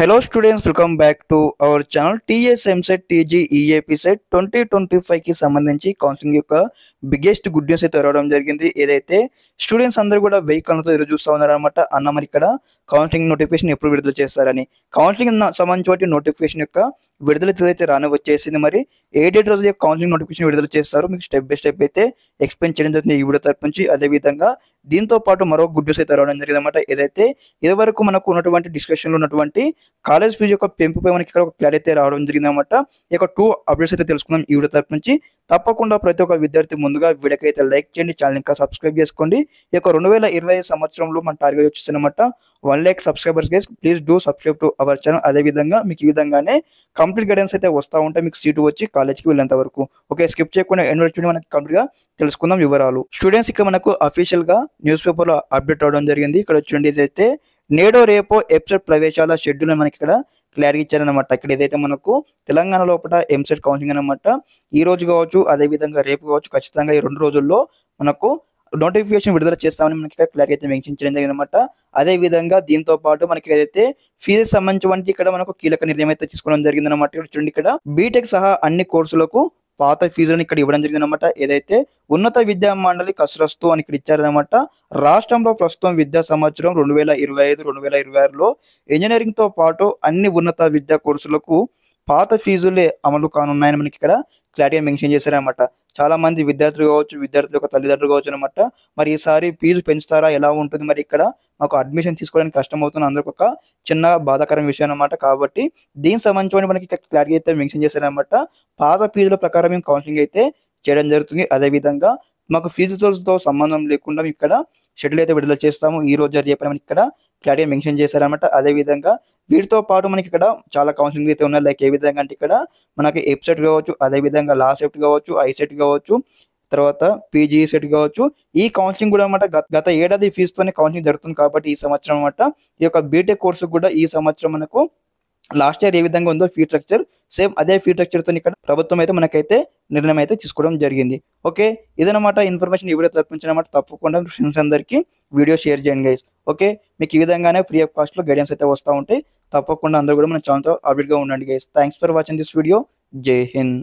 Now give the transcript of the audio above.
Hello students, welcome back to our channel TSMSET TG EAP set 2025 కి సంబంధించి counselling యొక్క biggest good news అయితే రావడం జరిగింది. ఏదైతే స్టూడెంట్స్ అందరూ కూడా వెయ్యి కళ్ళతో ఎదురు చూస్తూ ఉన్నారనమాట. అన్న మరి ఇక్కడ కౌన్సిలింగ్ నోటిఫికేషన్ ఎప్పుడు విడుదల చేస్తారని. కౌన్సిలింగ్ సంబంధించి నోటిఫికేషన్ యొక్క విడుదల అయితే రాని వచ్చేసింది. మరి ఏ డేట్ రోజు కౌన్సిలింగ్ నోటిఫికేషన్ విడుదల చేస్తారు మీకు స్టెప్ బై స్టెప్ అయితే ఎక్స్ప్లెయిన్ చేయడం జరుగుతుంది ఈ వీడియో తరపు నుంచి. అదేవిధంగా దీంతో పాటు మరో గుడ్ న్యూస్ అయితే రావడం జరిగింది అనమాట. ఏదైతే ఇదివరకు మనకు ఉన్నటువంటి డిస్కషన్లో ఉన్నటువంటి కాలేజ్ ఫీజు యొక్క పెంపుపై మనకి ఇక్కడ ఒక క్లారిటీ అయితే రావడం జరిగింది అనమాట. ఈ యొక్క 2 అప్డేట్స్ అయితే తెలుసుకుందాం ఈ వీడియో తరపు నుంచి. తప్పకుండా ప్రతి ఒక్క విద్యార్థి ముందుగా వీడియోకి అయితే లైక్ చేయండి, ఛానల్ ఇంకా సబ్స్క్రైబ్ చేసుకోండి. ఈ యొక్క 2025 సంవత్సరంలో మన టార్గెట్ వచ్చేసి అనమాట 1 lakh subscribers guys. Please do subscribe to our channel. అదేవిధంగా మీకు ఈ విధంగానే కంప్లీట్ గైడెన్స్ అయితే వస్తూ ఉంటాయి మీకు సీటు వచ్చి కాలేజ్కి వెళ్ళేంత వరకు. ఓకే, స్కిప్ చేయకుండా ఎండ్ వరకు మనకి కంప్లీట్ గా తెలుసుకుందాం వివరాలు. స్టూడెంట్స్ ఇక్కడ మనకు అఫీషియల్ గా న్యూస్ పేపర్ లో అప్డేట్ అవడం జరిగింది. ఇక్కడ చూడండి, ఇదైతే నేడో రేపో ఎంసెట్ ప్రవేశాల షెడ్యూల్ మనకి ఇక్కడ క్లారిటీ ఇచ్చారనమాట. ఇక్కడ ఏదైతే మనకు తెలంగాణ లోపల ఎంసెట్ కౌన్సిలింగ్ అనమాట ఈ రోజు కావచ్చు, అదే విధంగా రేపు కావచ్చు, ఖచ్చితంగా ఈ 2 రోజుల్లో మనకు నోటిఫికేషన్ విడుదల చేస్తామని మనకి క్లారిటీ అయితే మెన్షన్ చేయడం జరిగింది అనమాట. అదే విధంగా దీంతో పాటు మనకి ఏదైతే ఫీజు సంబంధించి ఇక్కడ మనకు కీలక నిర్ణయం అయితే తీసుకోవడం జరిగింది అనమాట. ఇక్కడ చూడండి, ఇక్కడ బీటెక్ సహా అన్ని కోర్సులకు పాత ఫీజులను ఇక్కడ ఇవ్వడం జరిగింది అనమాట. ఏదైతే ఉన్నత విద్యా మండలి కసరస్తు అని ఇక్కడ ఇచ్చారనమాట. రాష్ట్రంలో ప్రస్తుతం విద్యా సంవత్సరం 2025-2026లో ఇంజనీరింగ్ తో పాటు అన్ని ఉన్నత విద్యా కోర్సులకు పాత ఫీజులే అమలు కానున్నాయని మనకి ఇక్కడ క్లారిటీగా మెన్షన్ చేశారనమాట. చాలా మంది విద్యార్థులు కావచ్చు, విద్యార్థుల యొక్క తల్లిదండ్రులు కావచ్చు అనమాట. మరి ఈసారి ఫీజు పెంచుతారా, ఎలా ఉంటుంది, మరి ఇక్కడ మాకు అడ్మిషన్ తీసుకోవడానికి కష్టం అవుతుంది, అందరికి ఒక చిన్న బాధాకరం విషయం అనమాట. కాబట్టి దీనికి సంబంధించి మనకి క్లారిటీ అయితే మెన్షన్ చేశారనమాట. పాత ఫీజుల ప్రకారం మేము కౌన్సిలింగ్ అయితే చేయడం జరుగుతుంది. అదేవిధంగా మాకు ఫీజుతో సంబంధం లేకుండా ఇక్కడ షెడ్యూల్ అయితే విడుదల చేస్తాము ఈ రోజు రేపు మనకి ఇక్కడ క్లారిటీ మెన్షన్ చేశారనమాట. అదేవిధంగా వీటితో పాటు మనకి ఇక్కడ చాలా కౌన్సిలింగ్ అయితే ఉన్నాయి. లైక్ ఏ విధంగా అంటే ఇక్కడ మనకి ఎప్సెట్ కావచ్చు, అదేవిధంగా లా సెట్ కావచ్చు, ఐసెట్ కావచ్చు, తర్వాత పీజీ సెట్ కావచ్చు. ఈ కౌన్సిలింగ్ కూడా అనమాట గత ఏడాది ఫీజుతోనే కౌన్సిలింగ్ జరుగుతుంది. కాబట్టి ఈ సంవత్సరం అనమాట ఈ యొక్క బీటెక్ కోర్సు కూడా ఈ సంవత్సరం మనకు లాస్ట్ ఇయర్ ఏ విధంగా ఉందో ఫీ స్ట్రక్చర్ సేమ్ అదే ఫీ స్ట్రక్చర్ తో ఇక్కడ ప్రభుత్వం అయితే మనకైతే నిర్ణయం అయితే తీసుకోవడం జరిగింది. ఓకే, ఇదనమాట ఇన్ఫర్మేషన్ ఈ వీడియో తప్పించనమాట. తప్పకుండా ఫ్రెండ్స్ అందరికీ వీడియో షేర్ చేయండి గైస్. ఓకే, మీకు ఈ విధంగానే ఫ్రీ ఆఫ్ కాస్ట్ లో గైడెన్స్ అయితే వస్తూ ఉంటాయి. తప్పకుండా అందరూ కూడా మన ఛానల్తో అప్డేట్ గా ఉండండి guys. Thanks for watching this video. జై హింద్.